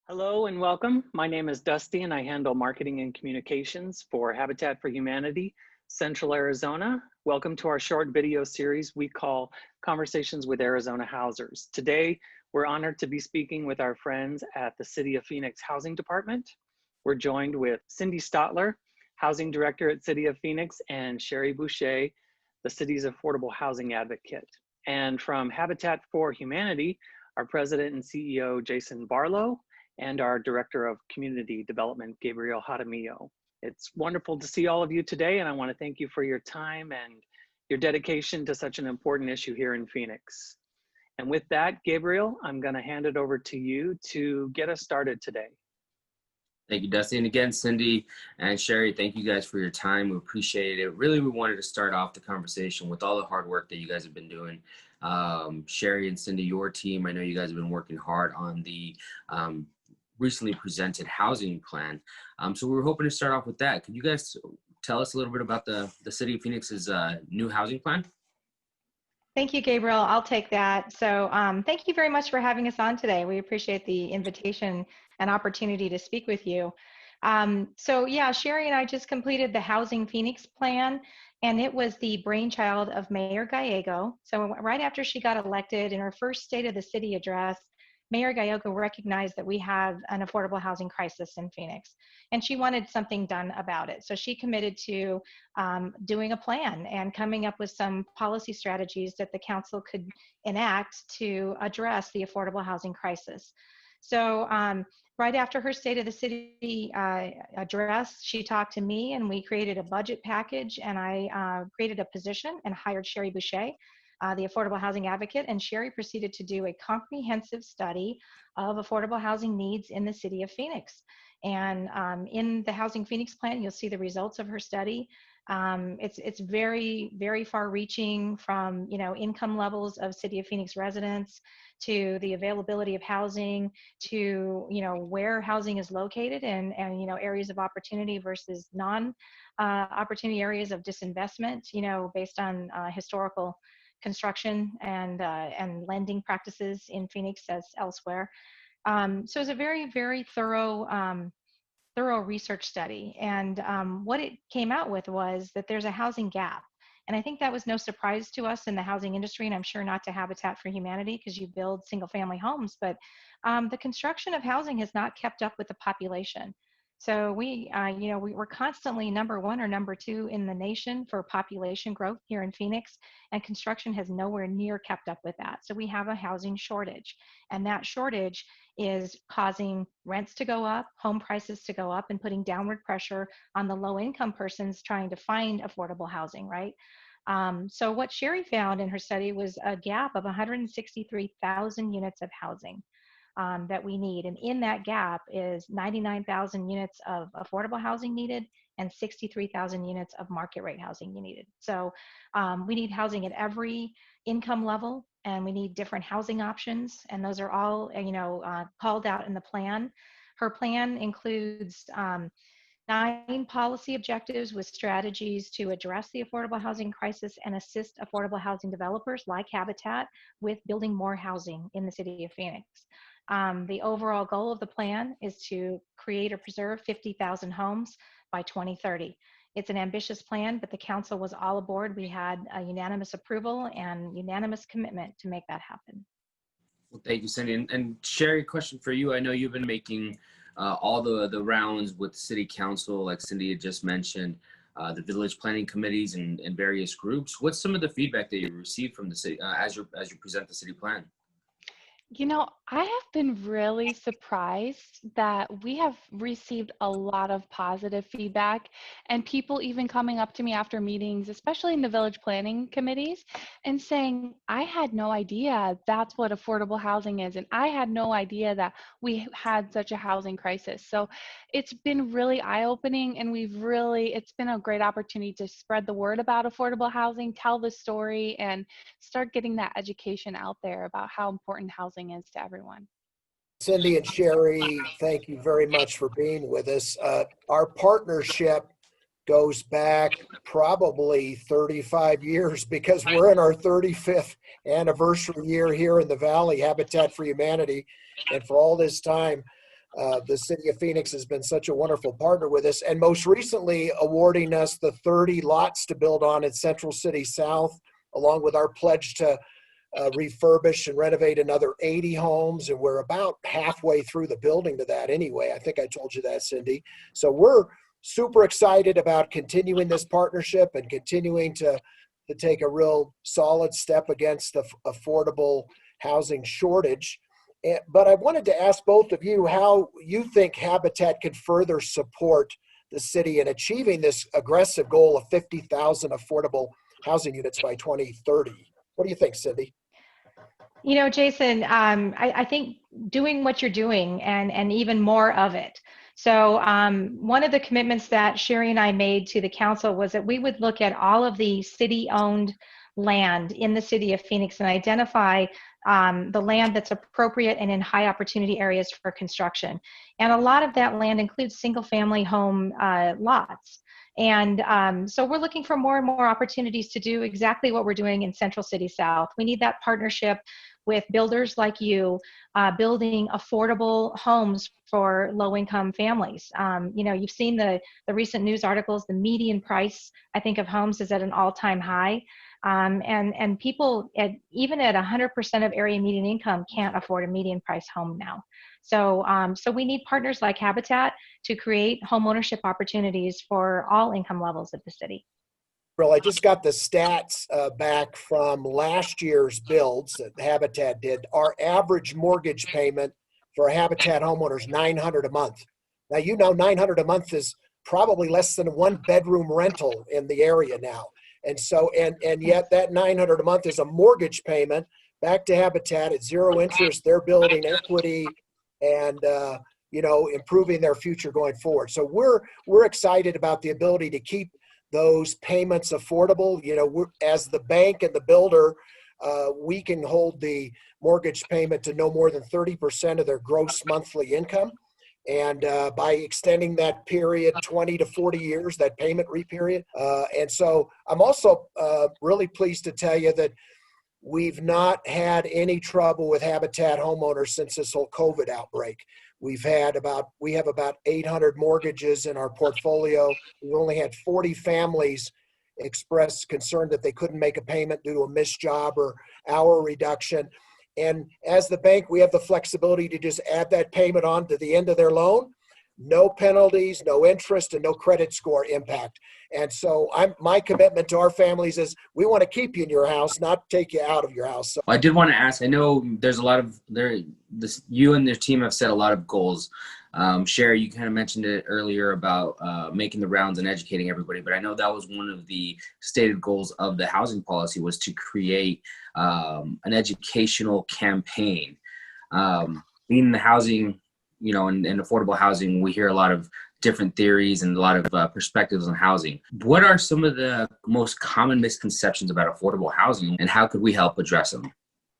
Hello and welcome. My name is Dusty and I handle marketing and communications for Habitat for Humanity, Central Arizona. Welcome to our short video series we call Conversations with Arizona Housers. Today, we're honored to be speaking with our friends at the City of Phoenix Housing Department. We're joined with Cindy Stotler, Housing Director at City of Phoenix, and Sheree Bouchee, the city's affordable housing advocate. And from Habitat for Humanity, our President and CEO, Jason Barlow, and our Director of Community Development, Gabriel Jaramillo. It's wonderful to see all of you today, and I want to thank you for your time and your dedication to such an important issue here in Phoenix. And with that, Gabriel, I'm going to hand it over to you to get us started today. Thank you, Dusty. And again, Cindy and Sheree, thank you guys for your time. We appreciate it. Really, we wanted to start off the conversation with all the hard work that you guys have been doing. Sheree and Cindy, your team, I know you guys have been working hard on the recently presented housing plan. So we were hoping to start off with that. Could you guys tell us a little bit about the City of Phoenix's new housing plan? Thank you, Gabriel. I'll take that. So thank you very much for having us on today. We appreciate the invitation and opportunity to speak with you. So yeah, Sheree and I just completed the Housing Phoenix plan, and it was the brainchild of Mayor Gallego. So right after she got elected, in her first State of the City address, Mayor Gallego recognized that we have an affordable housing crisis in Phoenix, and she wanted something done about it. So she committed to doing a plan and coming up with some policy strategies that the council could enact to address the affordable housing crisis. So right after her State of the City address, she talked to me, and we created a budget package, and I created a position and hired Sheree Bouchee, the affordable housing advocate, and Sheree proceeded to do a comprehensive study of affordable housing needs in the city of Phoenix. And in the Housing Phoenix plan, you'll see the results of her study. It's very, very far reaching, from income levels of City of Phoenix residents to the availability of housing to where housing is located, and areas of opportunity versus non-opportunity areas of disinvestment, based on historical construction and lending practices in Phoenix as elsewhere. So it's a very, very thorough research study. And what it came out with was that there's a housing gap. And I think that was no surprise to us in the housing industry, and I'm sure not to Habitat for Humanity, because you build single family homes, but the construction of housing has not kept up with the population. So we're constantly number one or number two in the nation for population growth here in Phoenix, and construction has nowhere near kept up with that. So we have a housing shortage, and that shortage is causing rents to go up, home prices to go up, and putting downward pressure on the low income persons trying to find affordable housing, right? So what Sheree found in her study was a gap of 163,000 units of housing that we need. And in that gap is 99,000 units of affordable housing needed and 63,000 units of market rate housing needed. So we need housing at every income level, and we need different housing options. And those are all, called out in the plan. Her plan includes 9 policy objectives with strategies to address the affordable housing crisis and assist affordable housing developers like Habitat with building more housing in the city of Phoenix. The overall goal of the plan is to create or preserve 50,000 homes by 2030. It's an ambitious plan, but the council was all aboard. We had a unanimous approval and unanimous commitment to make that happen. Well, thank you, Cindy. And Sheree, question for you. I know you've been making all the rounds with the city council, like Cindy had just mentioned, the village planning committees and various groups. What's some of the feedback that you received from the city as you present the city plan? I have been really surprised that we have received a lot of positive feedback, and people even coming up to me after meetings, especially in the village planning committees, and saying, I had no idea that's what affordable housing is, and I had no idea that we had such a housing crisis. So it's been really eye-opening, and it's been a great opportunity to spread the word about affordable housing, tell the story, and start getting that education out there about how important housing is to everyone. Cindy and Sheree, thank you very much for being with us. Our partnership goes back probably 35 years, because we're in our 35th anniversary year here in the Valley, Habitat for Humanity. And for all this time, The city of Phoenix has been such a wonderful partner with us, and most recently awarding us the 30 lots to build on in Central City South, along with our pledge to refurbish and renovate another 80 homes. And we're about halfway through the building to that anyway. I think I told you that, Cindy. So we're super excited about continuing this partnership and continuing to take a real solid step against the affordable housing shortage. But I wanted to ask both of you how you think Habitat can further support the city in achieving this aggressive goal of 50,000 affordable housing units by 2030. What do you think, Cindy? You know, Jason, I think doing what you're doing and even more of it. So one of the commitments that Sheree and I made to the council was that we would look at all of the city-owned land in the city of Phoenix and identify the land that's appropriate and in high opportunity areas for construction. And a lot of that land includes single-family home lots. And so we're looking for more and more opportunities to do exactly what we're doing in Central City South. We need that partnership with builders like you, building affordable homes for low-income families. You know, you've seen the recent news articles. The median price, I think, of homes is at an all-time high. And people, even at 100% of area median income, can't afford a median price home now. So, so we need partners like Habitat to create home ownership opportunities for all income levels of the city. Well, I just got the stats back from last year's builds that Habitat did. Our average mortgage payment for a Habitat homeowner is $900 a month. Now, you know, $900 a month is probably less than a one-bedroom rental in the area now. And so, and yet that $900 a month is a mortgage payment back to Habitat at zero interest. They're building equity and, you know, improving their future going forward. So we're excited about the ability to keep those payments affordable. You know, as the bank and the builder, we can hold the mortgage payment to no more than 30% of their gross monthly income. And by extending that period 20 to 40 years, that payment period. And so I'm also really pleased to tell you that we've not had any trouble with Habitat homeowners since this whole COVID outbreak. We have about 800 mortgages in our portfolio. We've only had 40 families express concern that they couldn't make a payment due to a missed job or hour reduction. And as the bank, we have the flexibility to just add that payment on to the end of their loan. No penalties, no interest, and no credit score impact. And so my commitment to our families is we want to keep you in your house, not take you out of your house. So I did want to ask, I know there's a lot of, you and your team have set a lot of goals. Sheree, you kind of mentioned it earlier about making the rounds and educating everybody, but I know that was one of the stated goals of the housing policy was to create an educational campaign. Being in the housing, you know, and affordable housing, we hear a lot of different theories and a lot of perspectives on housing. What are some of the most common misconceptions about affordable housing, and how could we help address them?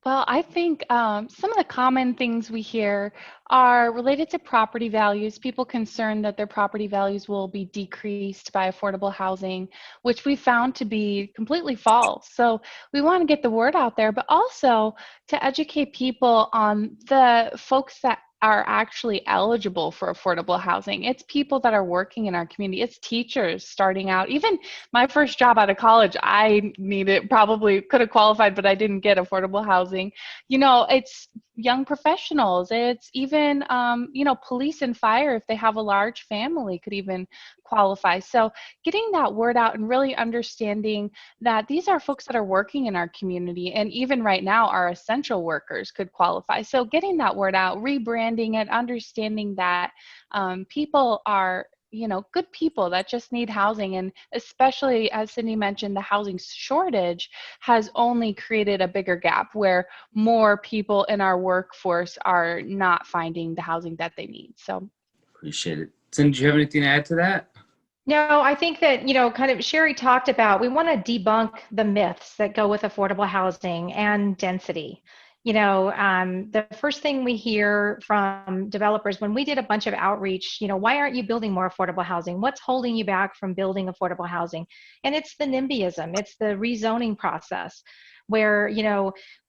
Well, I think some of the common things we hear are related to property values. People concerned that their property values will be decreased by affordable housing, which we found to be completely false. So we want to get the word out there, but also to educate people on the folks that are actually eligible for affordable housing. It's people that are working in our community. It's teachers starting out. Even my first job out of college, I probably could have qualified, but I didn't get affordable housing. You know, it's young professionals. It's even, you know, police and fire, if they have a large family, could even qualify. So getting that word out and really understanding that these are folks that are working in our community, and even right now our essential workers could qualify. So getting that word out, rebranding it, understanding that people are, you know, good people that just need housing. And especially, as Cindy mentioned, the housing shortage has only created a bigger gap where more people in our workforce are not finding the housing that they need. So Appreciate it. Cindy, do you have anything to add to that? No, I think that, you know, kind of Sheree talked about, we want to debunk the myths that go with affordable housing and density. You know, the first thing we hear from developers when we did a bunch of outreach, you know, why aren't you building more affordable housing? What's holding you back from building affordable housing? And it's the NIMBYism, it's the rezoning process. where,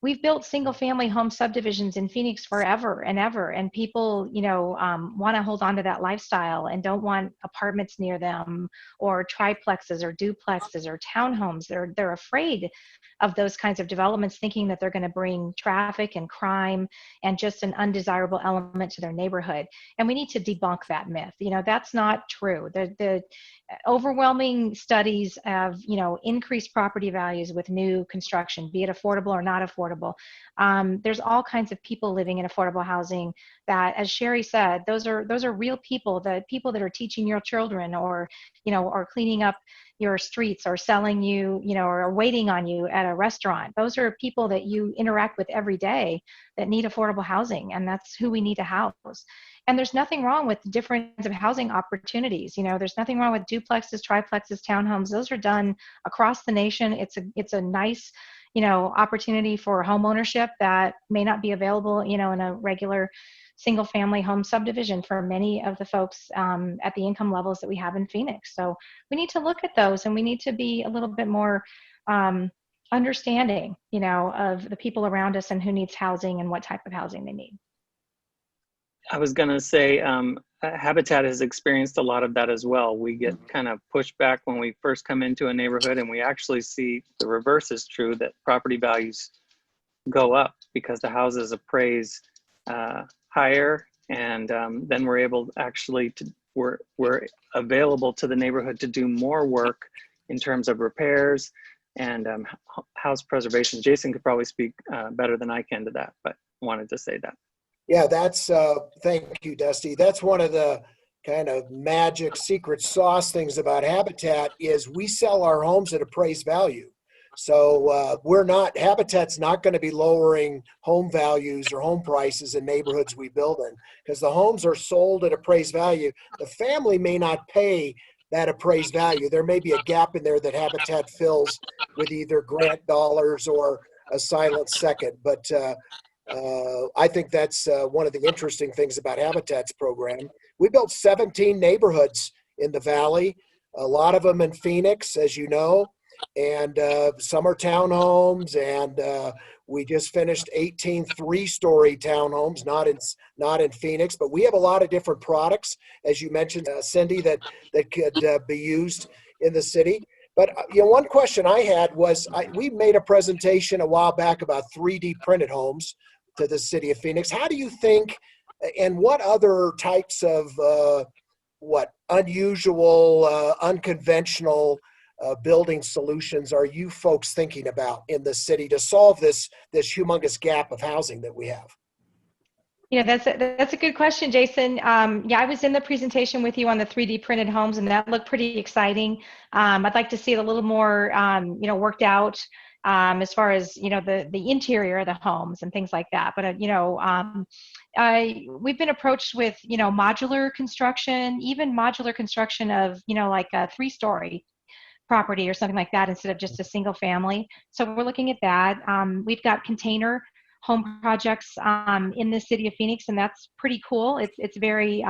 we've built single family home subdivisions in Phoenix forever and ever. And people, want to hold on to that lifestyle and don't want apartments near them or triplexes or duplexes or townhomes. They're afraid of those kinds of developments, thinking that they're going to bring traffic and crime and just an undesirable element to their neighborhood. And we need to debunk that myth. That's not true. The overwhelming studies have, increased property values with new construction, be it affordable or not affordable. There's all kinds of people living in affordable housing that, as Sheree said, those are real people, the people that are teaching your children or cleaning up your streets or selling you, or waiting on you at a restaurant. Those are people that you interact with every day that need affordable housing, and that's who we need to house. And there's nothing wrong with different kinds of housing opportunities. There's nothing wrong with duplexes, triplexes, townhomes. Those are done across the nation. It's a nice, opportunity for home ownership that may not be available, in a regular single family home subdivision for many of the folks at the income levels that we have in Phoenix. So we need to look at those, and we need to be a little bit more understanding, of the people around us and who needs housing and what type of housing they need. I was going to say, Habitat has experienced a lot of that as well. We get kind of pushed back when we first come into a neighborhood, and we actually see the reverse is true, that property values go up because the houses appraise higher, and then we're able actually to, we're available to the neighborhood to do more work in terms of repairs and house preservation. Jason could probably speak better than I can to that, but wanted to say that. Yeah, that's, thank you, Dusty. That's one of the kind of magic secret sauce things about Habitat is we sell our homes at appraised value. So Habitat's not going to be lowering home values or home prices in neighborhoods we build in, because the homes are sold at appraised value. The family may not pay that appraised value. There may be a gap in there that Habitat fills with either grant dollars or a silent second. But I think that's one of the interesting things about Habitat's program. We built 17 neighborhoods in the Valley, a lot of them in Phoenix, as you know, and some are townhomes, and we just finished 18 three-story townhomes, not in Phoenix, but we have a lot of different products, as you mentioned, Cindy, that could be used in the city. But one question I had was, we made a presentation a while back about 3D printed homes to the city of Phoenix. How do you think, and what other types of unusual, unconventional building solutions are you folks thinking about in the city to solve this humongous gap of housing that we have? That's a good question, Jason. Yeah, I was in the presentation with you on the 3D printed homes, and that looked pretty exciting. I'd like to see it a little more, worked out as far as the interior of the homes and things like that. But we've been approached with modular construction, even modular construction of like a 3-story property or something like that instead of just a single family. So we're looking at that. We've got container home projects in the city of Phoenix, and that's pretty cool. It's very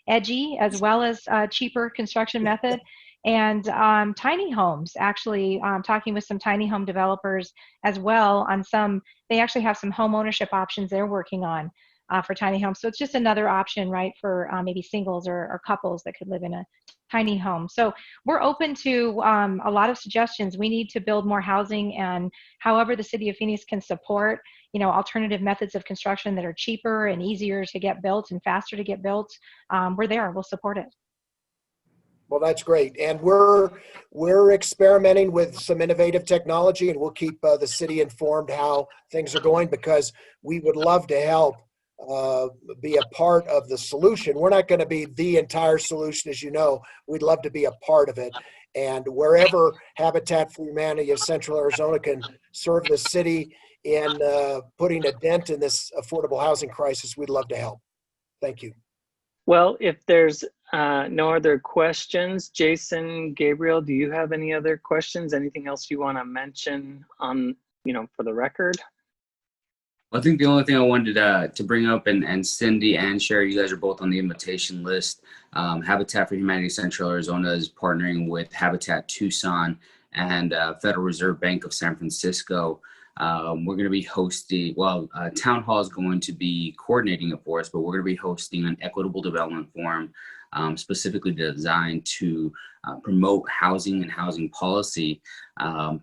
edgy as well as a cheaper construction method. And tiny homes, actually talking with some tiny home developers as well on some, they actually have some home ownership options they're working on for tiny homes. So it's just another option, right, for maybe singles or couples that could live in a tiny home. So we're open to a lot of suggestions. We need to build more housing, and however the city of Phoenix can support, alternative methods of construction that are cheaper and easier to get built and faster to get built, we're there. We'll support it. Well, that's great. And we're experimenting with some innovative technology, and we'll keep the city informed how things are going, because we would love to help be a part of the solution. We're not going to be the entire solution, as you know. We'd love to be a part of it. And wherever Habitat for Humanity of Central Arizona can serve the city in putting a dent in this affordable housing crisis, we'd love to help. Thank you. Well, if there's no other questions, Jason, Gabriel, do you have any other questions? Anything else you want to mention on, for the record? I think the only thing I wanted to bring up, and Cindy and Sheree, you guys are both on the invitation list. Habitat for Humanity Central Arizona is partnering with Habitat Tucson and Federal Reserve Bank of San Francisco We're going to be hosting, well, Town Hall is going to be coordinating it for us, but we're going to be hosting an equitable development forum specifically designed to promote housing and housing policy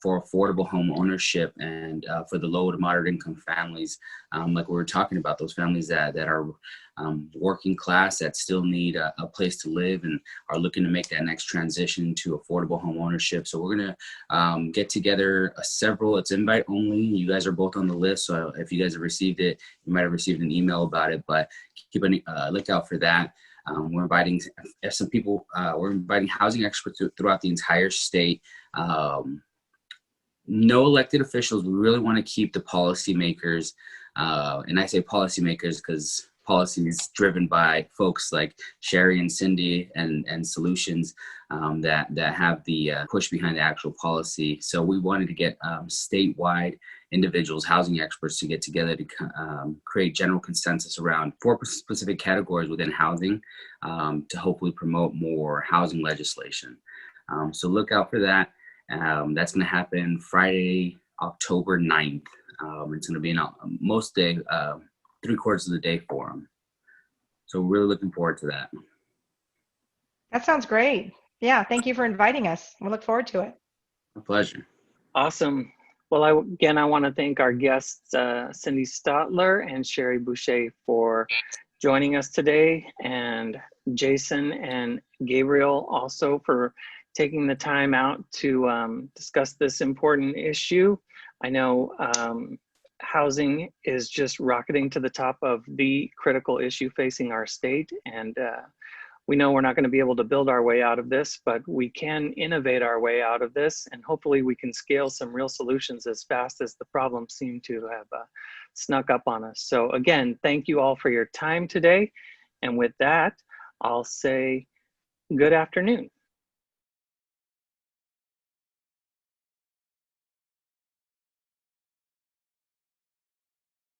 for affordable home ownership and for the low to moderate income families, like we were talking about, those families that are working class that still need a place to live and are looking to make that next transition to affordable home ownership. So we're going to get together several, it's invite only. You guys are both on the list. So if you guys have received it, you might have received an email about it, but keep a lookout for that. We're inviting some people, we're inviting housing experts throughout the entire state. No elected officials. We really want to keep the policymakers, and I say policymakers because policy is driven by folks like Sheree and Cindy and solutions that have the push behind the actual policy. So we wanted to get statewide individuals, housing experts, to get together to create general consensus around 4 specific categories within housing to hopefully promote more housing legislation. So look out for that. That's going to happen Friday, October 9th. It's going to be most day, 3/4 of the day forum. So we're really looking forward to that. That sounds great. Yeah, thank you for inviting us. We look forward to it. A pleasure. Awesome. Well, I want to thank our guests, Cindy Stotler and Sheree Bouchee, for joining us today, and Jason and Gabriel also for taking the time out to discuss this important issue. I know housing is just rocketing to the top of the critical issue facing our state, and we know we're not going to be able to build our way out of this, but we can innovate our way out of this, and hopefully we can scale some real solutions as fast as the problems seem to have snuck up on us. So again, thank you all for your time today. And with that, I'll say good afternoon.